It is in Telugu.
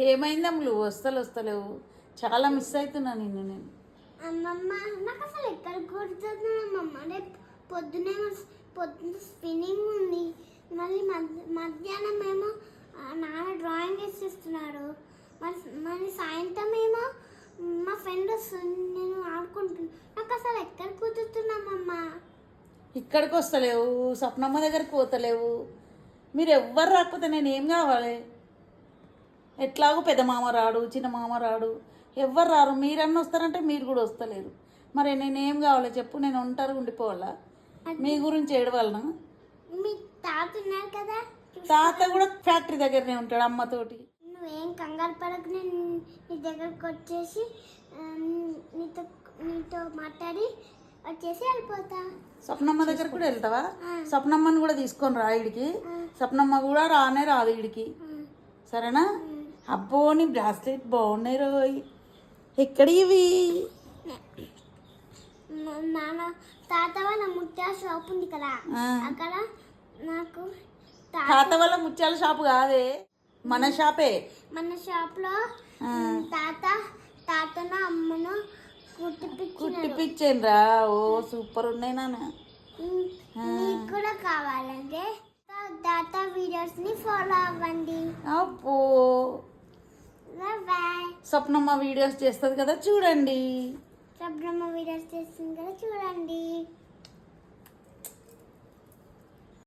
ఏమైంది అమ్ములు? వస్తలేవు. చాలా మిస్ అవుతున్నా నిన్ను నేను. అమ్మమ్మ నాకు అసలు ఎక్కడ గుర్తుందమ్మమ్మ. రేపు పొద్దున్న స్పిన్నింగ్ ఉంది, మళ్ళీ మధ్యాహ్నం ఏమో నాన్న డ్రాయింగ్ వేసిస్తున్నాడు, మళ్ళీ సాయంత్రం ఏమో మా ఫ్రెండ్ నేను ఆడుకుంటున్నా. నాకు అసలు ఎక్కడ కుదురుతున్నామమ్మ. ఇక్కడికి వస్తలేవు, స్వప్నమ్మ దగ్గరికి పోతలేవు. మీరు ఎవ్వరు రాకపోతే నేను ఏం కావాలి? ఎట్లాగో పెద్ద మామ రాడు, చిన్న మామ రాడు, ఎవ్వరు రారు. మీరన్నా వస్తారంటే మీరు కూడా వస్తలేరు. మరి నేనేం కావాలి చెప్పు? నేను ఒంటరిగా ఉండిపోవాలా? మీ గురించి ఏడవాలనా? మీ తాత ఉన్నారు కదా, తాత కూడా ఫ్యాక్టరీ దగ్గరనే ఉంటాడు అమ్మతోటి. నువ్వేం కంగారు పడకు, నేను నీ దగ్గరకు వచ్చేసి నీతో మాట్లాడి వచ్చేసి వెళ్ళిపోతా. స్వప్నమ్మ దగ్గర కూడా వెళ్తావా? స్వప్నమ్మని కూడా తీసుకొని రా ఇడికి. స్వప్నమ్మ కూడా రానే రాదు ఇడికి, సరేనా? అబ్బో నీ బ్రాస్లెట్ బాగున్నాయి రోయ్. ఎక్కడ ఇవి? నాన్న తాత వాళ్ళ ముత్యాల షాప్ ఉంది కదా, అక్కడ నాకు తాత వాళ్ళ ముత్యాల షాపు కాదే, మన షాపే. మన షాప్ లో తాతను అమ్మను కుట్టిపిచ్చానురా. ఓ సూపర్ ఉన్నాయి నాన్న. మీకు కూడా కావాలంటే తాత వీడియోస్ ని ఫాలో అవ్వండి. అబ్బో బాయ్. స్వప్నమ్మ వీడియోస్ చేస్తుంది కదా, చూడండి. స్వప్నమ్మ వీడియోస్ చేస్తుంది కదా, చూడండి.